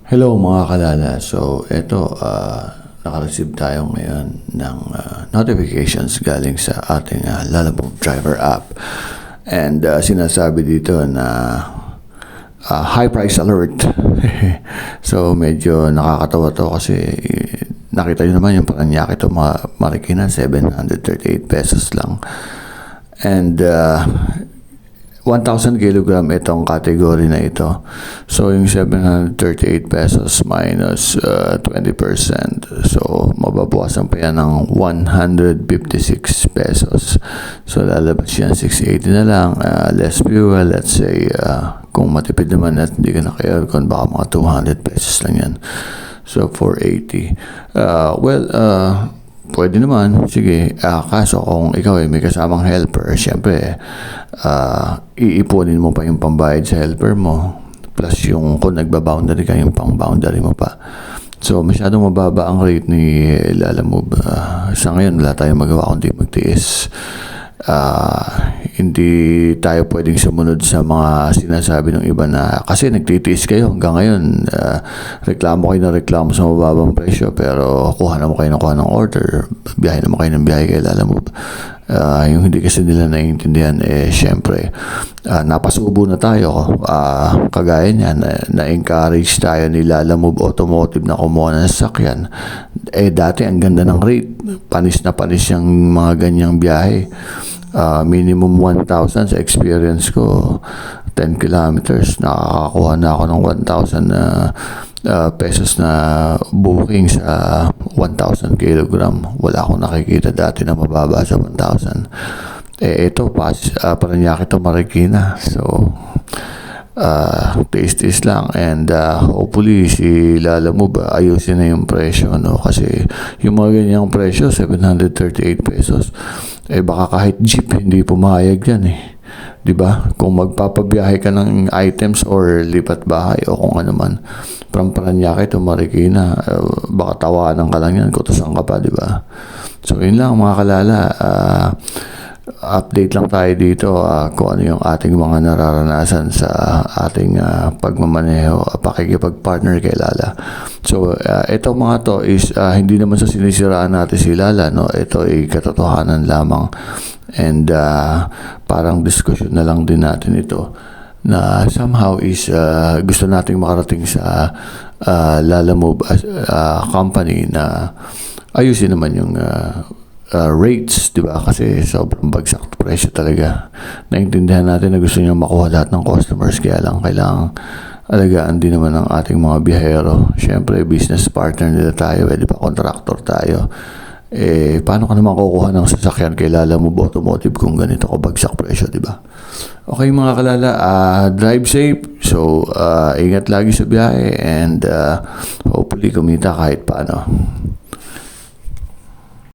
Hello mga kalala. So, eto, naka-receive tayo ngayon ng notifications galing sa ating Lalabog driver app. And sinasabi dito na high price alert. So, medyo nakakatawa to kasi nakita nyo naman yung Paranaque to Marikina, 738 pesos lang. And 1,000 kilogram itong category na ito. So, yung 738 pesos minus 20%. So, mababawasan pa yan ng 156 pesos. So, lalabas yan 680 na lang. Less fuel, let's say, kung matipid naman at hindi ka naka-aircon, baka mga 200 pesos lang yan. So, 480. Pwede naman, sige. Kaso kung ikaw may kasamang helper, syempre, iipunin mo pa yung pambayad sa helper mo. Plus yung kung nagba-boundary ka, yung pang-boundary mo pa. So, masyadong mababa ang rate ni Lalamove. Sa ngayon, wala tayong magawa kundi magtiis. Hindi tayo pwedeng sumunod sa mga sinasabi ng iba na kasi nagtitiis kayo hanggang ngayon, reklamo kayo na reklamo sa mababang presyo pero kuha naman kayo ng order, biyahe naman kayo ng biyahe kay Lalamove. Yung hindi kasi nila naiintindihan, syempre, napasubo na tayo, kagaya niyan, na-encourage tayo ni Lalamove Automotive na kumuha ng sasakyan. Dati ang ganda ng rate, panis na panis yung mga ganyang biyahe. Minimum 1,000 sa experience ko, 10 kilometers, nakakakuha na ako ng 1,000 pesos na booking sa 1,000 kilogram. Wala akong nakikita dati na mababa sa 1,000. Ito, Paranaque to Marikina. So, taste lang, and hopefully si Lalamove ayusin na yung presyo, no? Kasi yung mga ganyang presyo, 738 pesos, baka kahit jeep hindi pumayag yan, di ba? Kung magpapabiyahe ka ng items or lipat bahay o kung ano man, from Paranaque to Marikina, baka tawanan ka lang yan, kutusan ka pa, di ba? So yun lang mga kalala. Update lang tayo dito kung ano yung ating mga nararanasan sa ating pagmamaneho, pakikipag-partner kay Lala. So, ito mga to is hindi naman sa sinisiraan natin si Lala, no? Ito ay katotohanan lamang, and parang diskusyon na lang din natin ito na somehow is gusto nating makarating sa Lalamove company na ayusin naman yung rates, di ba? Kasi sobrang bagsak presyo talaga. Naintindihan natin na gusto niyo makuha lahat ng customers, kaya lang kailangan alagaan din naman ng ating mga biyahero. Siyempre, business partner nila tayo, di ba? Contractor tayo. Paano ka naman kukuha ng sasakyan kay Lalamove Automotive kung ganito ko bagsak presyo, di ba? Okay mga kalala, drive safe. So, ingat lagi sa biyahe, and hopefully kumita kahit paano.